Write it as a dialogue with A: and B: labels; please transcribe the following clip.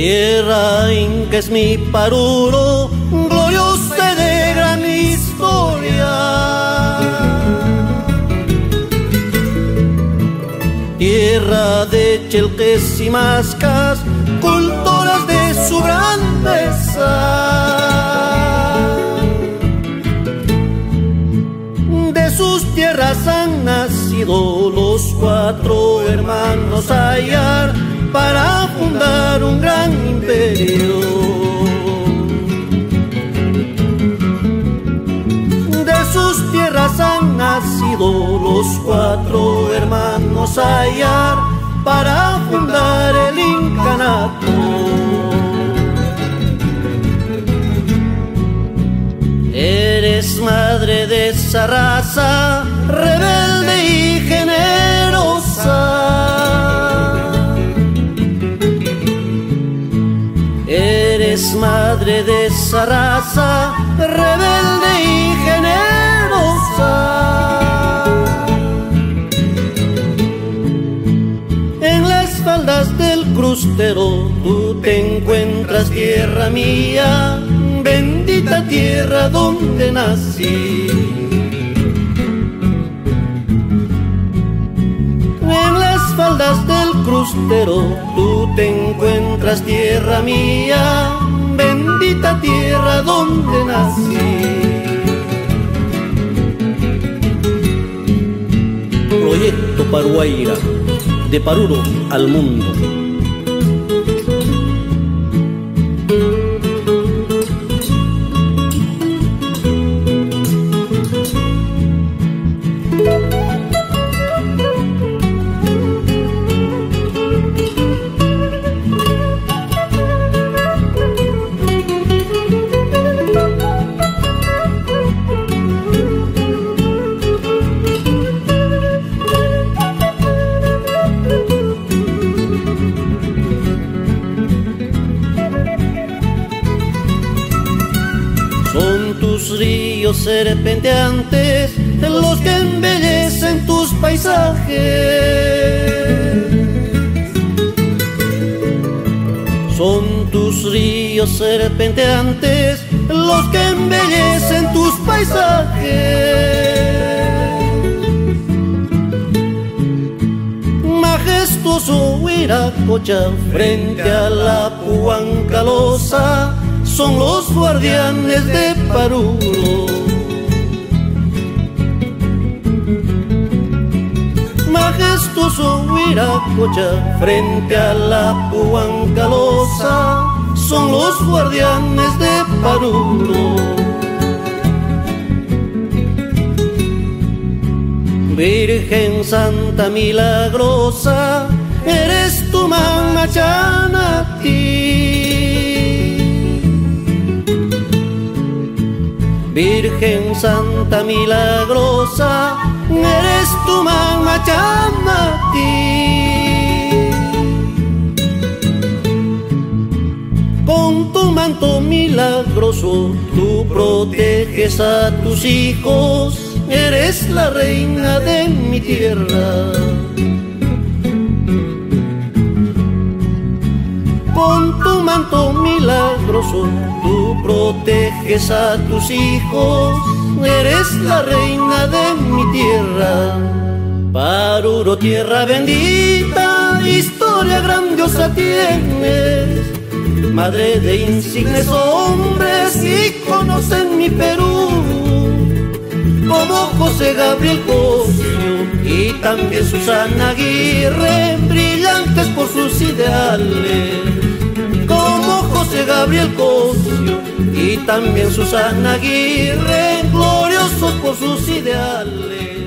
A: Tierra inca es mi Paruro, gloriosa y de gran historia. Tierra de chelques y mascas, cultoras de su grandeza. De sus tierras han nacido los 4 hermanos Ayar para fundar un gran imperio. De sus tierras han nacido los 4 hermanos Ayar para fundar el incanato. Eres madre de esa raza rebelde y generosa. Eres madre de esa raza rebelde y generosa. En las faldas del Crustero tú te encuentras, tierra mía, bendita tierra donde nací. En las faldas del Crustero tú te encuentras, tierra mía, bendita tierra donde nací. Proyecto Paruaira, de Paruro al mundo. Son tus ríos serpenteantes los que embellecen tus paisajes. Son tus ríos serpenteantes los que embellecen tus paisajes. Majestuoso Huiracocha frente a la Puancalosa, son los guardianes de Paruro. Majestuoso Huiracocha frente a la Puancalosa, son los guardianes de Paruro. Virgen Santa Milagrosa, eres tu Mama Chanati. Virgen Santa Milagrosa, eres tu Mama Chanati. Con tu manto milagroso tú proteges a tus hijos, eres la reina de mi tierra. Con tu manto milagroso tú proteges a tus hijos, eres la reina de mi tierra. Paruro, tierra bendita, historia grandiosa tienes, madre de insignes hombres, íconos en mi Perú, como José Gabriel Cosio y también Susana Aguirre, brillantes por sus ideales. Como José Gabriel Cosio y también Susana Aguirre, gloriosos por sus ideales.